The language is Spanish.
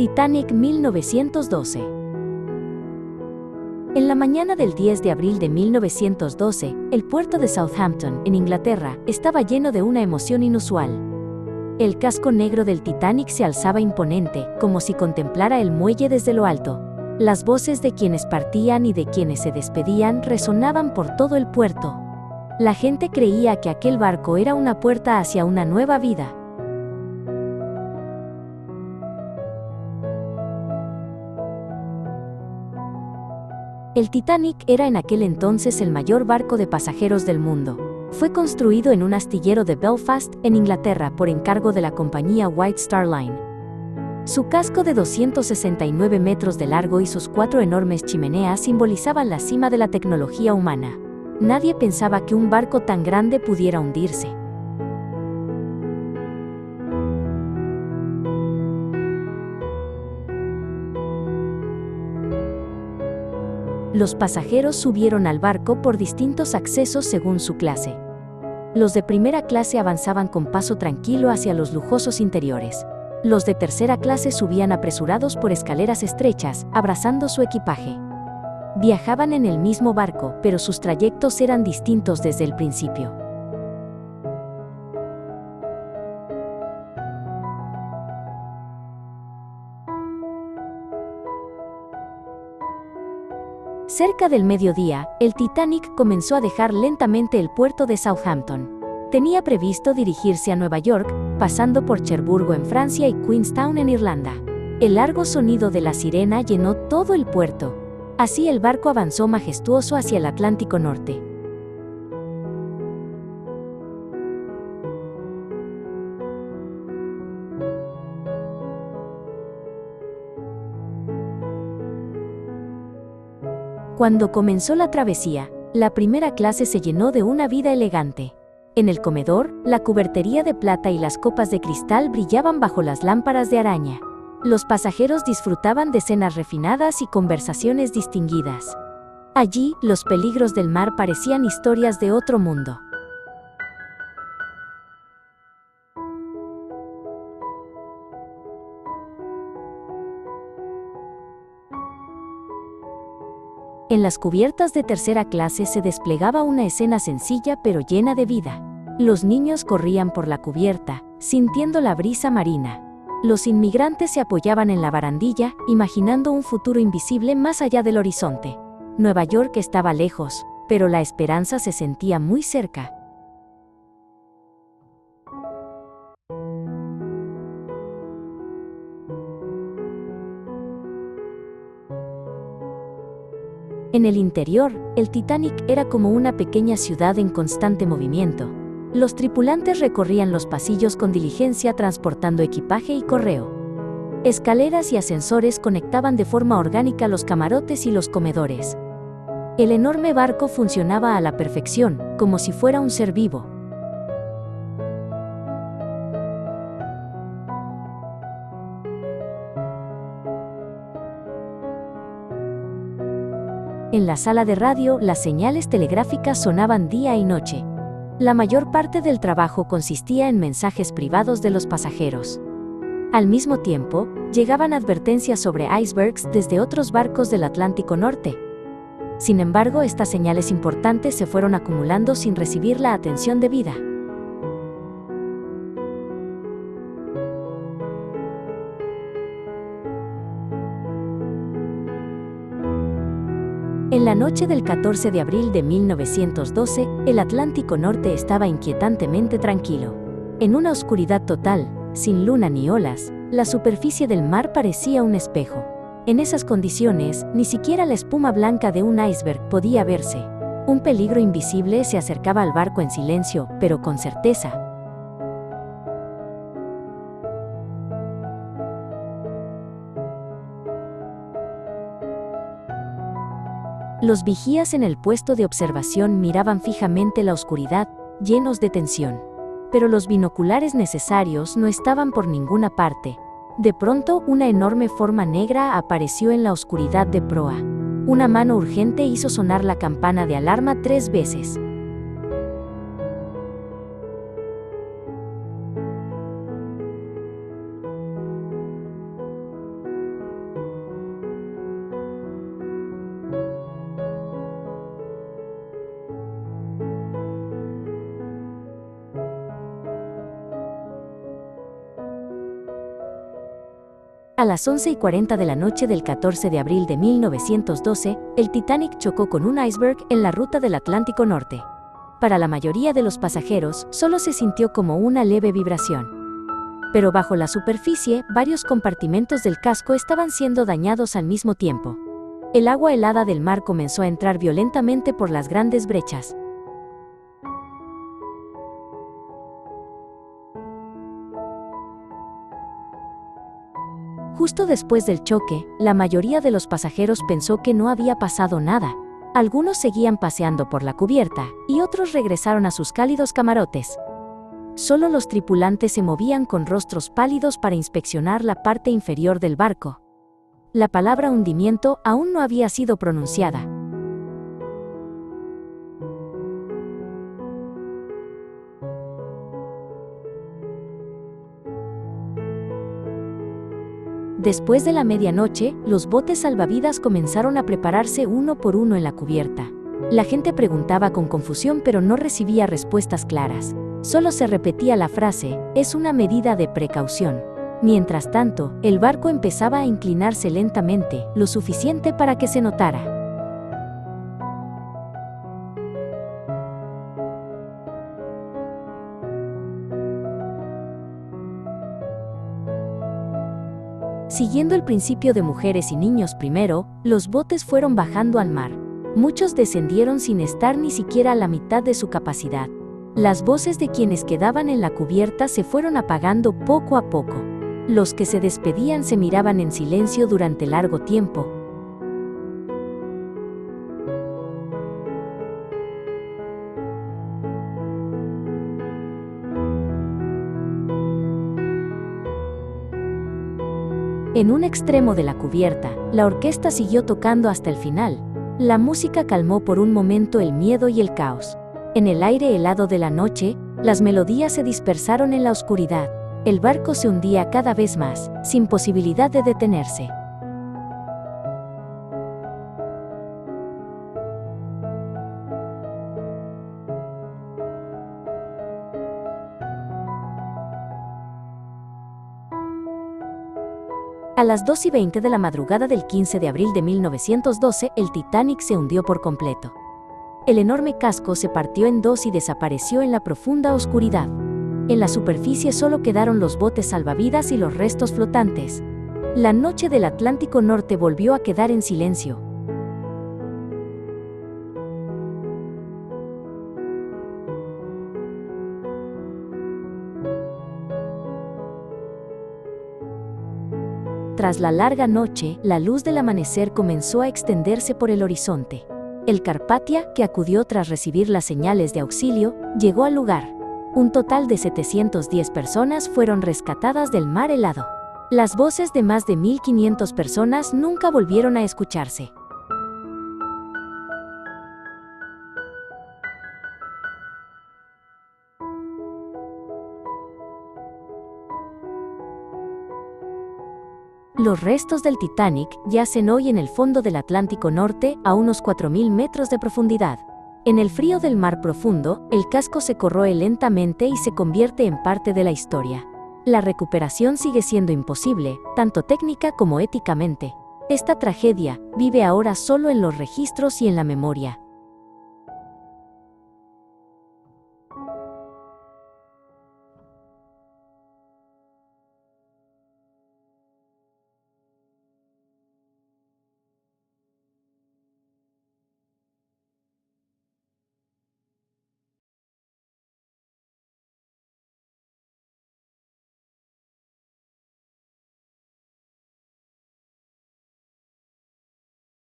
Titanic 1912. En la mañana del 10 de abril de 1912, el puerto de Southampton, en Inglaterra, estaba lleno de una emoción inusual. El casco negro del Titanic se alzaba imponente, como si contemplara el muelle desde lo alto. Las voces de quienes partían y de quienes se despedían resonaban por todo el puerto. La gente creía que aquel barco era una puerta hacia una nueva vida. El Titanic era en aquel entonces el mayor barco de pasajeros del mundo. Fue construido en un astillero de Belfast, en Inglaterra, por encargo de la compañía White Star Line. Su casco de 269 metros de largo y sus 4 enormes chimeneas simbolizaban la cima de la tecnología humana. Nadie pensaba que un barco tan grande pudiera hundirse. Los pasajeros subieron al barco por distintos accesos según su clase. Los de primera clase avanzaban con paso tranquilo hacia los lujosos interiores. Los de tercera clase subían apresurados por escaleras estrechas, abrazando su equipaje. Viajaban en el mismo barco, pero sus trayectos eran distintos desde el principio. Cerca del mediodía, el Titanic comenzó a dejar lentamente el puerto de Southampton. Tenía previsto dirigirse a Nueva York, pasando por Cherburgo en Francia y Queenstown en Irlanda. El largo sonido de la sirena llenó todo el puerto. Así el barco avanzó majestuoso hacia el Atlántico Norte. Cuando comenzó la travesía, la primera clase se llenó de una vida elegante. En el comedor, la cubertería de plata y las copas de cristal brillaban bajo las lámparas de araña. Los pasajeros disfrutaban de cenas refinadas y conversaciones distinguidas. Allí, los peligros del mar parecían historias de otro mundo. En las cubiertas de tercera clase se desplegaba una escena sencilla pero llena de vida. Los niños corrían por la cubierta, sintiendo la brisa marina. Los inmigrantes se apoyaban en la barandilla, imaginando un futuro invisible más allá del horizonte. Nueva York estaba lejos, pero la esperanza se sentía muy cerca. En el interior, el Titanic era como una pequeña ciudad en constante movimiento. Los tripulantes recorrían los pasillos con diligencia transportando equipaje y correo. Escaleras y ascensores conectaban de forma orgánica los camarotes y los comedores. El enorme barco funcionaba a la perfección, como si fuera un ser vivo. En la sala de radio, las señales telegráficas sonaban día y noche. La mayor parte del trabajo consistía en mensajes privados de los pasajeros. Al mismo tiempo, llegaban advertencias sobre icebergs desde otros barcos del Atlántico Norte. Sin embargo, estas señales importantes se fueron acumulando sin recibir la atención debida. En la noche del 14 de abril de 1912, el Atlántico Norte estaba inquietantemente tranquilo. En una oscuridad total, sin luna ni olas, la superficie del mar parecía un espejo. En esas condiciones, ni siquiera la espuma blanca de un iceberg podía verse. Un peligro invisible se acercaba al barco en silencio, pero con certeza. Los vigías en el puesto de observación miraban fijamente la oscuridad, llenos de tensión. Pero los binoculares necesarios no estaban por ninguna parte. De pronto, una enorme forma negra apareció en la oscuridad de proa. Una mano urgente hizo sonar la campana de alarma 3 veces. A las 11:40 de la noche del 14 de abril de 1912, el Titanic chocó con un iceberg en la ruta del Atlántico Norte. Para la mayoría de los pasajeros, solo se sintió como una leve vibración. Pero bajo la superficie, varios compartimentos del casco estaban siendo dañados al mismo tiempo. El agua helada del mar comenzó a entrar violentamente por las grandes brechas. Justo después del choque, la mayoría de los pasajeros pensó que no había pasado nada. Algunos seguían paseando por la cubierta, y otros regresaron a sus cálidos camarotes. Solo los tripulantes se movían con rostros pálidos para inspeccionar la parte inferior del barco. La palabra hundimiento aún no había sido pronunciada. Después de la medianoche, los botes salvavidas comenzaron a prepararse uno por uno en la cubierta. La gente preguntaba con confusión, pero no recibía respuestas claras. Solo se repetía la frase: es una medida de precaución. Mientras tanto, el barco empezaba a inclinarse lentamente, lo suficiente para que se notara. Siguiendo el principio de mujeres y niños primero, los botes fueron bajando al mar. Muchos descendieron sin estar ni siquiera a la mitad de su capacidad. Las voces de quienes quedaban en la cubierta se fueron apagando poco a poco. Los que se despedían se miraban en silencio durante largo tiempo. En un extremo de la cubierta, la orquesta siguió tocando hasta el final. La música calmó por un momento el miedo y el caos. En el aire helado de la noche, las melodías se dispersaron en la oscuridad. El barco se hundía cada vez más, sin posibilidad de detenerse. A las 2:20 de la madrugada del 15 de abril de 1912, el Titanic se hundió por completo. El enorme casco se partió en dos y desapareció en la profunda oscuridad. En la superficie solo quedaron los botes salvavidas y los restos flotantes. La noche del Atlántico Norte volvió a quedar en silencio. Tras la larga noche, la luz del amanecer comenzó a extenderse por el horizonte. El Carpathia, que acudió tras recibir las señales de auxilio, llegó al lugar. Un total de 710 personas fueron rescatadas del mar helado. Las voces de más de 1.500 personas nunca volvieron a escucharse. Los restos del Titanic yacen hoy en el fondo del Atlántico Norte, a unos 4.000 metros de profundidad. En el frío del mar profundo, el casco se corroe lentamente y se convierte en parte de la historia. La recuperación sigue siendo imposible, tanto técnica como éticamente. Esta tragedia vive ahora solo en los registros y en la memoria.